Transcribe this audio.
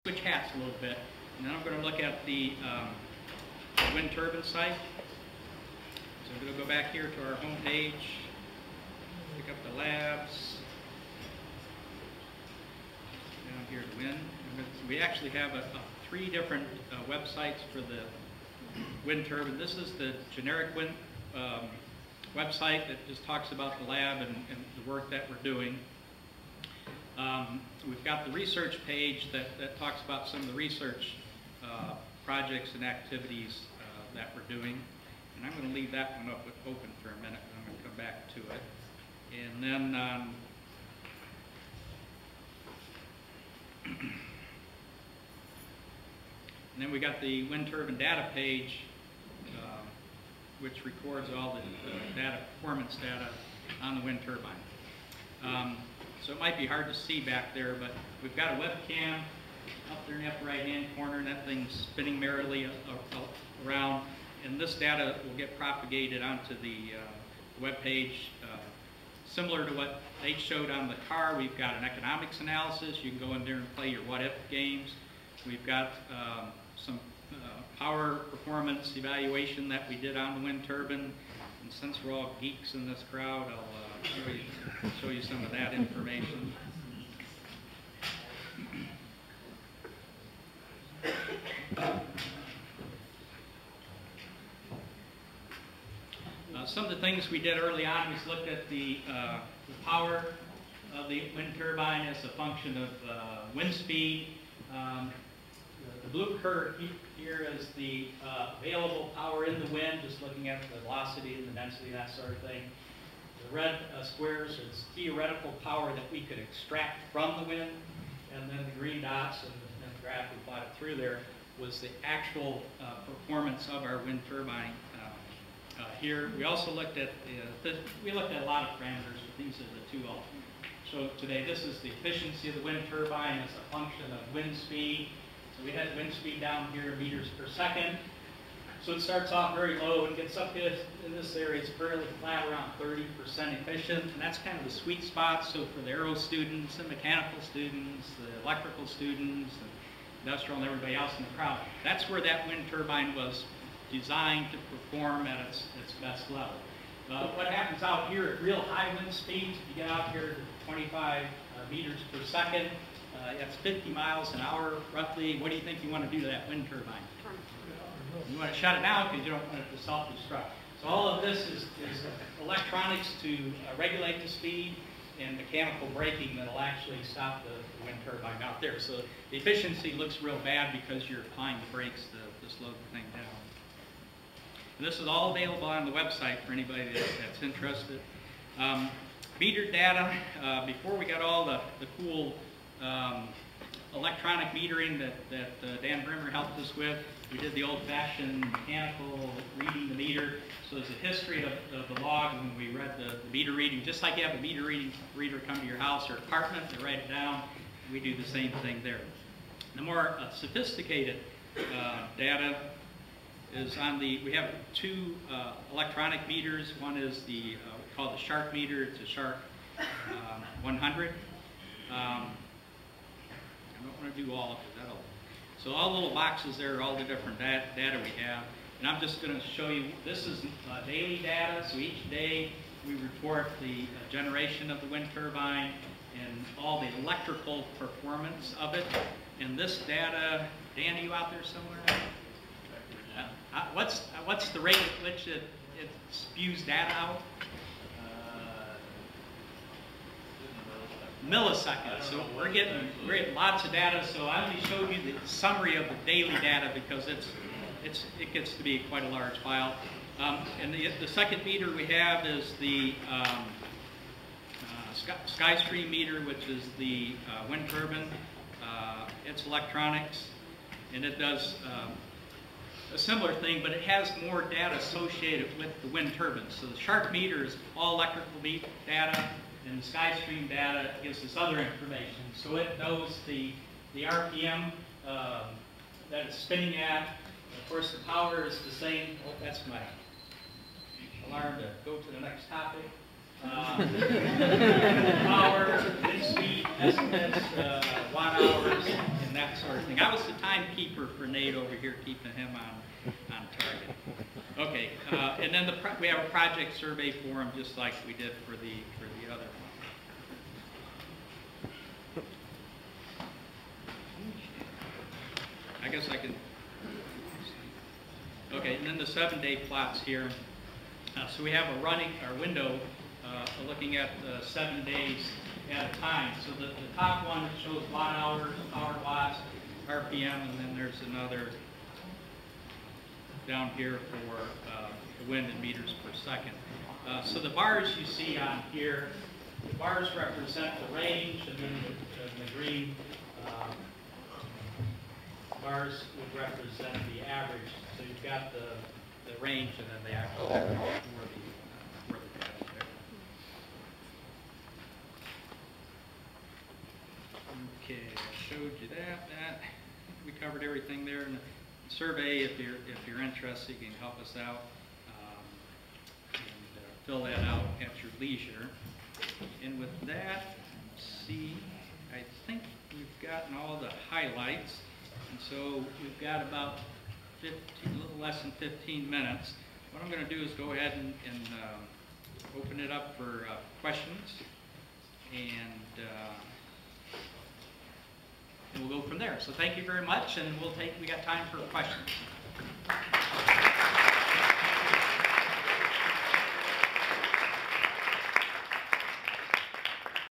switch hats a little bit, and then I'm going to look at the wind turbine site. So I'm going to go back here to our home page, pick up the labs, down here to wind. We actually have three different websites for the wind turbine. This is the generic wind website that just talks about the lab and the work that we're doing. We've got the research page that talks about some of the research projects and activities that we're doing. And I'm going to leave that one open for a minute, and I'm going to come back to it. And then we got the wind turbine data page, which records all the data, performance data on the wind turbine. So it might be hard to see back there, but we've got a webcam up there in the upper right-hand corner, and that thing's spinning merrily around. And this data will get propagated onto the web page. Similar to what they showed on the car, we've got an economics analysis. You can go in there and play your what-if games. We've got some power performance evaluation that we did on the wind turbine. And since we're all geeks in this crowd, I'll show you some of that information. Some of the things we did early on was looked at the power of the wind turbine as a function of wind speed. The blue curve here is the available power in the wind, just looking at the velocity and the density, that sort of thing. The red squares is theoretical power that we could extract from the wind, and then the green dots and the graph we plotted through there was the actual performance of our wind turbine. Here we also looked at we looked at a lot of parameters, but these are the two I'll show today. This is the efficiency of the wind turbine as a function of wind speed. So we had wind speed down here in meters per second. So it starts off very low and gets up in this area. It's fairly flat, around 30% efficient, and that's kind of the sweet spot. So for the aero students and mechanical students, the electrical students, and industrial and everybody else in the crowd, that's where that wind turbine was designed to perform at its best level. What happens out here at real high wind speeds, you get out here to 25 meters per second, that's 50 miles an hour roughly. What do you think you want to do to that wind turbine? You want to shut it down because you don't want it to self-destruct. So all of this is electronics to regulate the speed and mechanical braking that will actually stop the wind turbine out there. So the efficiency looks real bad because you're applying the brakes to slow the thing down. And this is all available on the website for anybody that's interested. Meter data, before we got all the cool electronic metering that Dan Brimmer helped us with, we did the old-fashioned mechanical reading the meter. So there's a history of the log when we read the meter reading. Just like you have a meter reader come to your house or apartment, they write it down. We do the same thing there. The more sophisticated data is on we have two electronic meters. One is we call the Shark meter. It's a Shark 100. I don't want to do all of it. So all the little boxes there are all the different data we have. And I'm just going to show you, this is daily data. So each day we report the generation of the wind turbine and all the electrical performance of it. And this data, Dan, are you out there somewhere? What's the rate at which it spews data out? Milliseconds. So we're getting lots of data. So I only showed you the summary of the daily data because it gets to be quite a large file. And the second meter we have is the SkyStream meter, which is the wind turbine. It's electronics, and it does a similar thing, but it has more data associated with the wind turbine. So the Shark meter is all electrical data, and the SkyStream data gives us other information. So it knows the RPM that it's spinning at. Of course, the power is the same. Oh, that's my alarm to go to the next topic. power, wind speed, estimates, watt hours, and that sort of thing. I was the timekeeper for Nate over here, keeping him on target. Okay, and then we have a project survey form, just like we did for the other one. I guess I can. Okay, and then the 7-day plots here. So we have a window looking at 7 days at a time. So the top one shows watt hours, power watts, RPM, and then there's another down here for the wind in meters per second. So the bars you see on here, the bars represent the range, and then the green bars would represent the average. So you've got the range and then the actual where the data is there. Okay, I showed you that. We covered everything there in the survey. If you're interested, you can help us out and fill that out at your leisure. And with that, let's see, I think we've gotten all the highlights. And so we've got about a little less than 15 minutes. What I'm going to do is go ahead and open it up for questions, and we'll go from there. So thank you very much, and we got time for questions.